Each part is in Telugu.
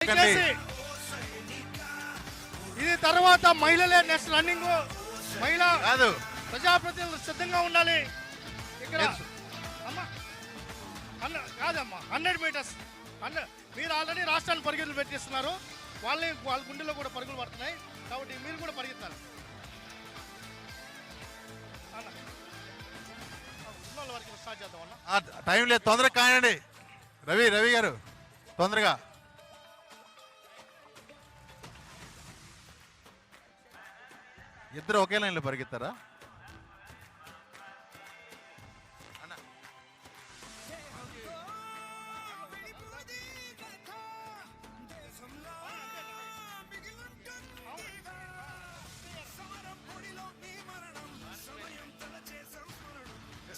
ఆపకండి. ఇది తర్వాత మహిళలే నెక్స్ట్ రన్నింగ్. మహిళ కాదు, ప్రజాప్రతినిధులు సిద్ధంగా ఉండాలి. ఇక్కడ కాదమ్మా 100 మీటర్స్. మీరు ఆల్రెడీ రాష్ట్రాన్ని పరిగెత్తులు పెట్టిస్తున్నారు. వాళ్ళ గుండెల్లో కూడా పరుగులు పడుతున్నాయి. కాబట్టి మీరు కూడా పరిగెత్తాలి. వరకు స్టార్ట్ చేద్దాం అన్న. టైం లేదు, తొందరగా కానివ్వండి. రవి గారు తొందరగా. ఇద్దరు ఒకే లైన్లో పరిగెత్తారా?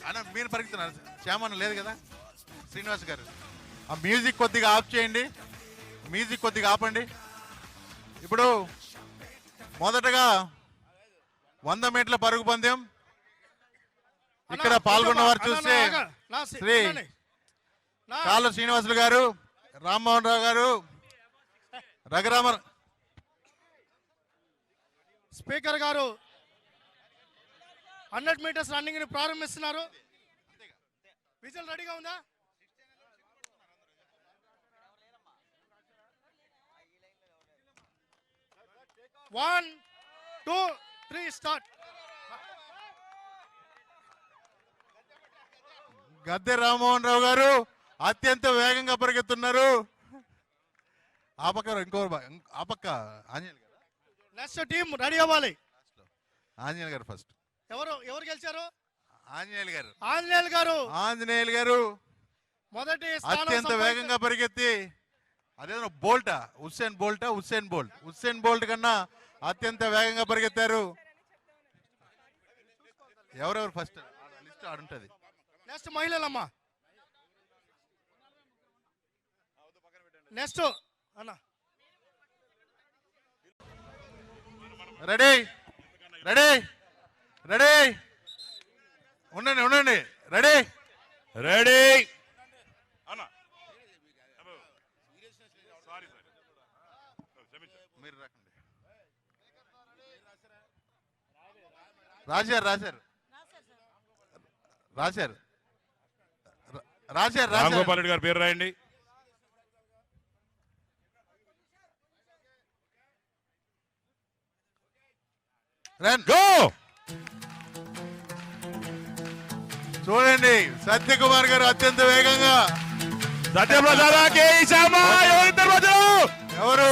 అన్న మీరు పరిగెత్తున్నారు, శ్యామన్న లేదు కదా. శ్రీనివాస్ గారు ఆ మ్యూజిక్ కొద్దిగా ఆఫ్ చేయండి, మ్యూజిక్ కొద్దిగా ఆపండి. ఇప్పుడు మొదటగా 100 మీటర్ల పరుగు పందెం. ఇక్కడ పాల్గొన్న వారు చూస్తే శ్రీ కాళ్ళ శ్రీనివాసులు గారు, రామ్మోహన్ రావు గారు, రఘురామ స్పీకర్ గారు 100 మీటర్స్ రన్నింగ్ ని ప్రారంభిస్తున్నారు. విజువల్ రెడీగా ఉందా? One two three start. Gadde Rammohan Rao గారు అత్యంత వేగంగా పరిగెత్తున్నారు. ఆ పక్క ఆ పక్క ఆంజనేయులు గారు. నెక్స్ట్ టీం రెడీ అవ్వాలి. ఆంజనేయులు గారు ఫస్ట్. ఎవరు గెలిచారు? ఆంజనేయులు గారు మొదటి అత్యంత వేగంగా పరిగెత్తి అదేదో హుస్సేన్ బోల్ట్ కన్నా అత్యంత వేగంగా పరిగెత్తారు. ఎవరెవరు ఫస్ట్ లిస్ట్ ఆడుంటది. నెక్స్ట్ మహిళలమ్మా. నెక్స్ట్ అన్న రెడీ ఉండండి రెడీ మీరు రాశారు. రామగోపాల్ రెడ్డి గారి పేరు రాయండి. చూడండి సత్యకుమార్ గారు అత్యంత వేగంగా. ఎవరు?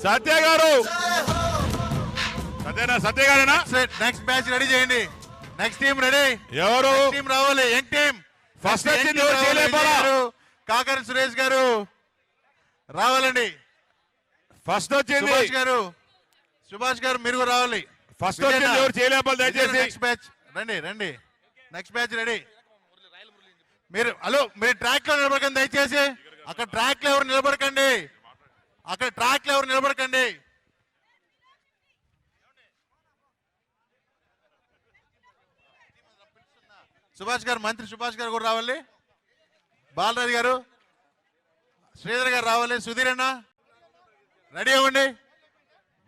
సత్య గారు. సత్య గారేనా? నెక్స్ట్ బ్యాచ్ రెడీ చేయండి. Next team ready. ఎవరు టీం రావాలి? యంగ్ టీం ఫస్ట్ వచ్చింది. కాకర సురేష్ గారు రావాలండి. ఫస్ట్ వచ్చింది సుభాష్ గారు మీరు కూడా రావాలి. ఫస్ట్ వచ్చింది ఎవరు చేయలేపాలి దయచేసి. నెక్స్ట్ బ్యాచ్ రండి. Next batch ready. మీరు ట్రాక్ లో నిలబడకండి దయచేసి. అక్కడ ట్రాక్ లో ఎవరు నిలబడకండి. మంత్రి సుభాష్ గారు కూడా రావాలి. బాలరాజు గారు, శ్రీధర్ గారు రావాలి. సుధీర్ అన్న రెడీ అవ్వండి.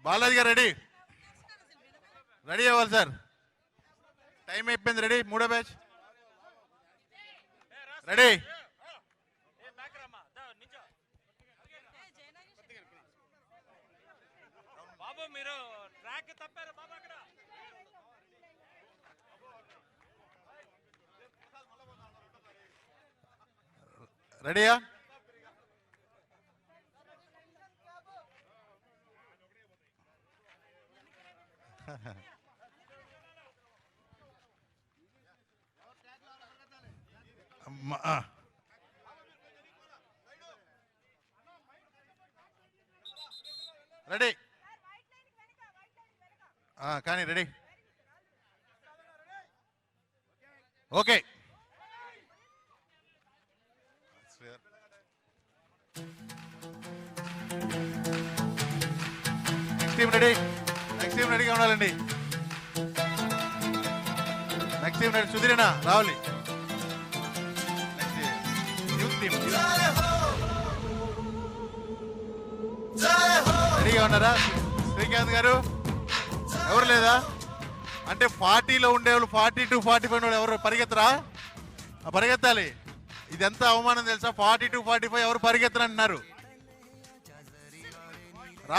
బాలాజీ గారు రెడీ అవ్వాలి సార్. టైం అయిపోయింది. రెడీ. మూడో బ్యాచ్ రెడీ. రెడీయా? రెడీ కానీ రెడీ. ఓకే నెక్స్ట్ టీం రెడీగా ఉండాలండి. Next team ready. సుధీరేనా రావాలి. రెడీగా ఉన్నారా శ్రీకాంత్ గారు? ఎవరు లేదా? అంటే 40లో ఉండేవాళ్ళు 40 to 45 వాళ్ళు ఎవరు పరిగెత్తరా? పరిగెత్తాలి. ఇదెంత అవమానం తెలుసా? 40 to 45 ఎవరు పరిగెత్తరంటున్నారు.